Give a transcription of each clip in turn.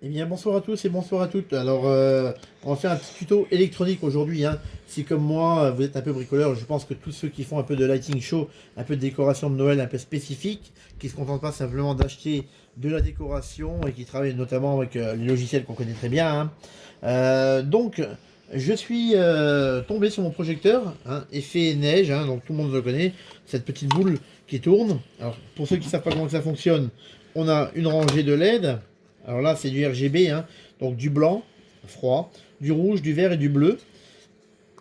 Eh bien, bonsoir à tous et bonsoir à toutes. Alors, on va faire un petit tuto électronique aujourd'hui, hein. Si comme moi, vous êtes un peu bricoleur, je pense que tous ceux qui font un peu de lighting show, un peu de décoration de Noël un peu spécifique, qui ne se contentent pas simplement d'acheter de la décoration et qui travaillent notamment avec les logiciels qu'on connaît très bien, hein. Donc, je suis tombé sur mon projecteur, hein, effet neige, hein, donc tout le monde le connaît, cette petite boule qui tourne. Alors, pour ceux qui ne savent pas comment ça fonctionne, on a une rangée de LED. Alors là, c'est du RGB, hein, donc du blanc, froid, du rouge, du vert et du bleu.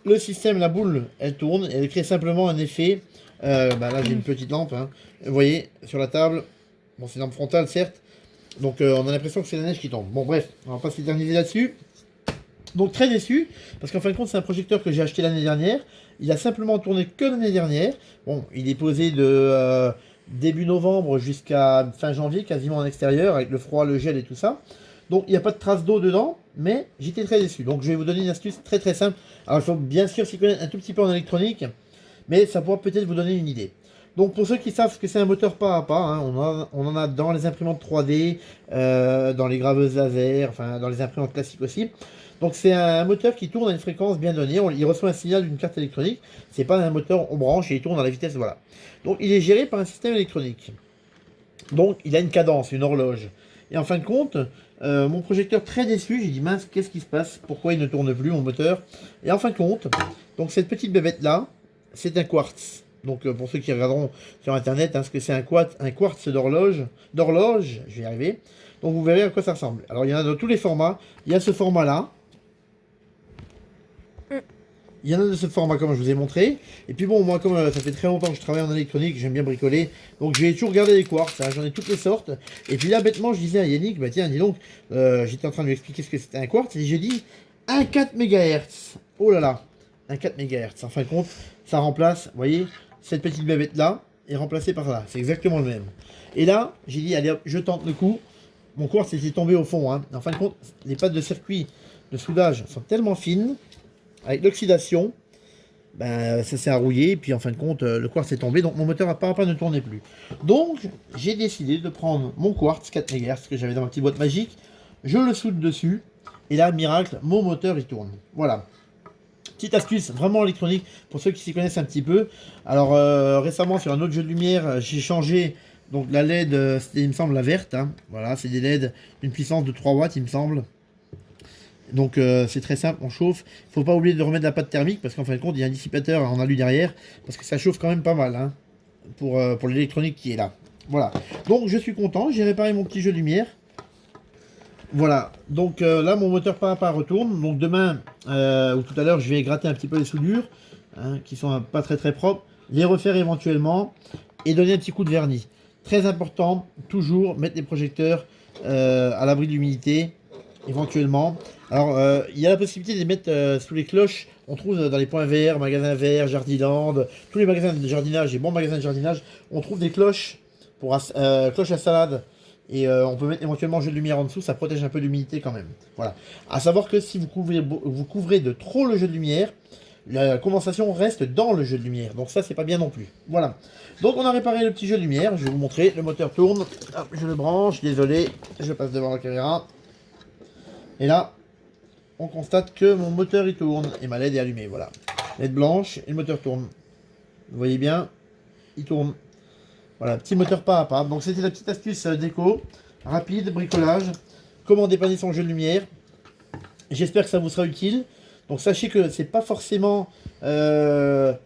Le système, la boule, elle tourne, et elle crée simplement un effet. Là, j'ai une petite lampe, hein. Vous voyez, sur la table. Bon, c'est une lampe frontale, certes. Donc, on a l'impression que c'est la neige qui tombe. Bon, bref, on va pas s'éterniser là-dessus. Donc, très déçu, parce qu'en fin de compte, c'est un projecteur que j'ai acheté l'année dernière. Il a simplement tourné que l'année dernière. Bon, il est posé de début novembre jusqu'à fin janvier, quasiment en extérieur, avec le froid, le gel et tout ça. Donc, il n'y a pas de trace d'eau dedans, mais j'étais très déçu. Donc, je vais vous donner une astuce très très simple. Alors, il faut bien sûr s'y connaître un tout petit peu en électronique, mais ça pourra peut-être vous donner une idée. Donc, pour ceux qui savent ce que c'est un moteur pas à pas, hein, on en a dans les imprimantes 3D, dans les graveuses laser, enfin, dans les imprimantes classiques aussi. Donc c'est un moteur qui tourne à une fréquence bien donnée, il reçoit un signal d'une carte électronique, c'est pas un moteur on branche et il tourne à la vitesse, voilà. Donc il est géré par un système électronique. Donc il a une cadence, une horloge. Et en fin de compte, mon projecteur très déçu, j'ai dit mince, qu'est-ce qui se passe? Pourquoi il ne tourne plus mon moteur? Et en fin de compte, donc cette petite bébête là, c'est un quartz. Donc pour ceux qui regarderont sur internet, hein, ce que c'est un quartz d'horloge, je vais y arriver. Donc vous verrez à quoi ça ressemble. Alors il y en a dans tous les formats, il y a ce format là. Il y en a de ce format comme je vous ai montré. Et puis bon, moi comme ça fait très longtemps que je travaille en électronique, j'aime bien bricoler. Donc j'ai toujours regardé les quartz, hein, j'en ai toutes les sortes. Et puis là bêtement je disais à Yannick, bah tiens dis donc, j'étais en train de lui expliquer ce que c'était un quartz. Et j'ai dit un 4 MHz. Oh là là, un 4 MHz. En fin de compte, ça remplace, vous voyez, cette petite bébête là est remplacée par là. C'est exactement le même. Et là, j'ai dit allez hop, je tente le coup. Mon quartz était tombé au fond, hein. En fin de compte, les pattes de circuit de soudage sont tellement fines. Avec l'oxydation, ben, ça s'est rouillé, et puis en fin de compte, le quartz est tombé, donc mon moteur apparemment ne tournait plus. Donc, j'ai décidé de prendre mon quartz 4 MHz que j'avais dans ma petite boîte magique, je le soude dessus, et là, miracle, mon moteur il tourne. Voilà. Petite astuce vraiment électronique pour ceux qui s'y connaissent un petit peu. Alors, récemment, sur un autre jeu de lumière, j'ai changé donc la LED, c'était, il me semble, la verte, hein. Voilà, c'est des LED d'une puissance de 3 watts, il me semble. Donc c'est très simple, on chauffe. Il ne faut pas oublier de remettre la pâte thermique parce qu'en fin de compte, il y a un dissipateur en alu derrière parce que ça chauffe quand même pas mal, hein, pour l'électronique qui est là. Voilà. Donc je suis content, j'ai réparé mon petit jeu de lumière. Voilà. Donc là, mon moteur pas à pas retourne. Donc demain ou tout à l'heure, je vais gratter un petit peu les soudures, hein, qui sont pas très très propres, les refaire éventuellement et donner un petit coup de vernis. Très important, toujours mettre les projecteurs à l'abri de l'humidité éventuellement. Alors, il y a la possibilité de les mettre sous les cloches. On trouve dans les points verts, magasins verts, Jardiland, tous les magasins de jardinage, les bons magasins de jardinage, on trouve des cloches pour cloches à salade. Et on peut mettre éventuellement un jeu de lumière en dessous, ça protège un peu l'humidité quand même. Voilà. À savoir que si vous couvrez de trop le jeu de lumière, la condensation reste dans le jeu de lumière. Donc ça, c'est pas bien non plus. Voilà. Donc on a réparé le petit jeu de lumière. Je vais vous montrer. Le moteur tourne. Hop, je le branche. Désolé, je passe devant la caméra. Et là, on constate que mon moteur il tourne et ma LED est allumée. Voilà. LED blanche et le moteur tourne. Vous voyez bien, il tourne. Voilà, petit moteur pas à pas. Donc c'était la petite astuce déco, rapide, bricolage. Comment dépanner son jeu de lumière. J'espère que ça vous sera utile. Donc sachez que c'est pas forcément la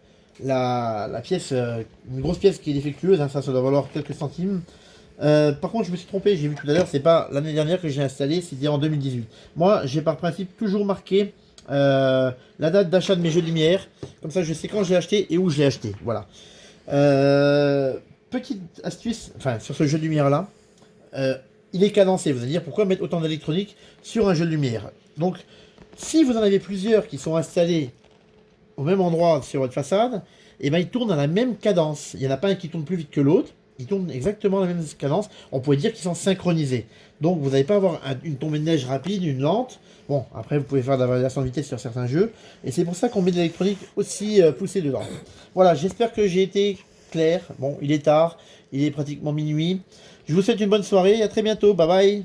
pièce, une grosse pièce qui est défectueuse, hein, ça doit valoir quelques centimes. Par contre, je me suis trompé, j'ai vu tout à l'heure, c'est pas l'année dernière que j'ai installé, c'était en 2018. Moi, j'ai par principe toujours marqué la date d'achat de mes jeux de lumière, comme ça je sais quand j'ai acheté et où je l'ai acheté. Voilà. Petite astuce, enfin sur ce jeu de lumière là, il est cadencé. Vous allez dire pourquoi mettre autant d'électronique sur un jeu de lumière. Donc, si vous en avez plusieurs qui sont installés au même endroit sur votre façade, et ben ils tournent à la même cadence. Il n'y en a pas un qui tourne plus vite que l'autre. Ils tournent exactement à la même cadence. On pourrait dire qu'ils sont synchronisés. Donc vous n'allez pas avoir une tombée de neige rapide, une lente. Bon, après vous pouvez faire de la variation de vitesse sur certains jeux. Et c'est pour ça qu'on met de l'électronique aussi poussée dedans. Voilà, j'espère que j'ai été clair. Bon, il est tard. Il est pratiquement minuit. Je vous souhaite une bonne soirée. À très bientôt. Bye bye.